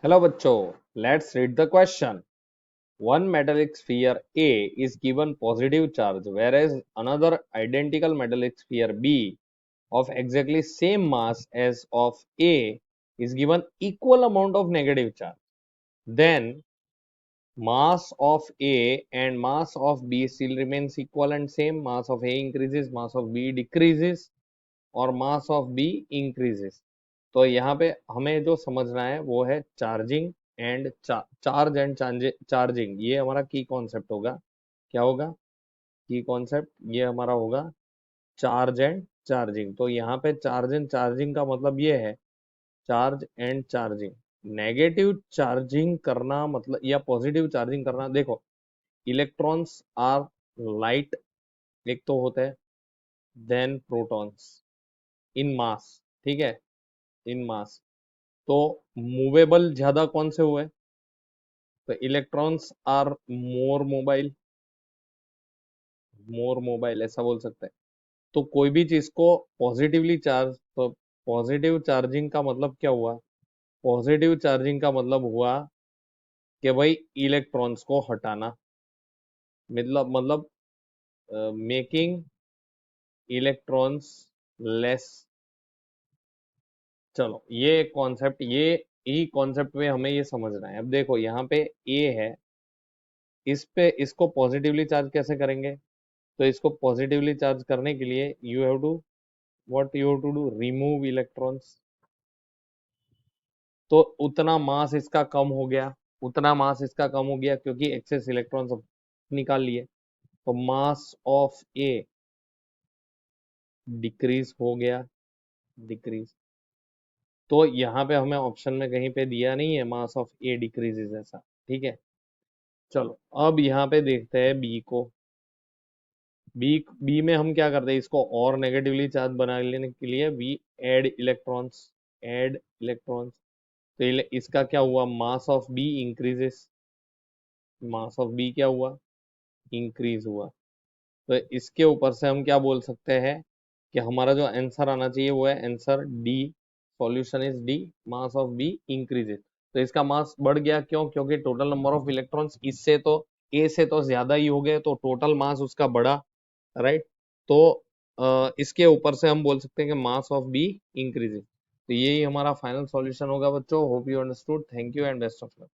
Hello bachcho, let's read the question. One metallic sphere A is given positive charge whereas another identical metallic sphere B of exactly same mass as of A is given equal amount of negative charge. Then mass of A and mass of B still remains equal and same. Mass of A increases, mass of B decreases और मास of B increases. तो यहाँ पे हमें जो समझना है वो है charging and charge and charging. ये हमारा की कॉन्सेप्ट होगा। क्या होगा की कॉन्सेप्ट? ये हमारा होगा चार्ज एंड चार्जिंग। तो यहाँ पे चार्ज एंड चार्जिंग का मतलब ये है charge and charging. Negative charging करना मतलब या पॉजिटिव चार्जिंग करना, देखो इलेक्ट्रॉन्स आर लाइट एक तो होता है, देन प्रोटॉन्स इन मास, ठीक है, इन मास। तो मूवेबल ज्यादा कौन से हुए? तो इलेक्ट्रॉन्स आर मोर मोबाइल ऐसा बोल सकते हैं। तो कोई भी चीज को पॉजिटिवली चार्ज, तो पॉजिटिव चार्जिंग का मतलब क्या हुआ? पॉजिटिव चार्जिंग का मतलब हुआ कि भाई इलेक्ट्रॉन्स को हटाना, मतलब मेकिंग इलेक्ट्रॉन्स लेस। चलो ये कॉन्सेप्ट, ये ही कॉन्सेप्ट में हमें ये समझना है। अब देखो यहाँ पे ए है, इस पे इसको पॉजिटिवली चार्ज कैसे करेंगे? तो इसको पॉजिटिवली चार्ज करने के लिए you have to, what you have to do, remove electrons. तो उतना मास इसका कम हो गया, उतना मास इसका कम हो गया क्योंकि एक्सेस इलेक्ट्रॉन्स निकाल लिए। तो मास ऑफ ए डिक्रीज हो गया, डिक्रीज। तो यहाँ पे हमें ऑप्शन में कहीं पे दिया नहीं है मास ऑफ ए डिक्रीजेस ऐसा, ठीक है। चलो अब यहाँ पे देखते हैं बी को। बी बी में हम क्या करते हैं, इसको और नेगेटिवली चार्ज बना लेने के लिए we add electrons, add electrons. तो इसका क्या हुआ? Mass of B increases, mass of B क्या हुआ? इंक्रीज हुआ। तो इसके ऊपर से हम क्या बोल सकते हैं कि हमारा जो आंसर आना चाहिए वो है answer D. Solution is D, mass of B increases. तो इसका मास बढ़ गया, क्यों? क्योंकि टोटल नंबर ऑफ इलेक्ट्रॉन्स इससे तो ए से तो ज्यादा ही हो गए, तो टोटल मास उसका बढ़ा, राइट। तो इसके ऊपर से हम बोल सकते हैं कि मास ऑफ बी इंक्रीजेस। तो यही हमारा फाइनल सॉल्यूशन होगा बच्चों। Hope you understood. Thank you and best of luck.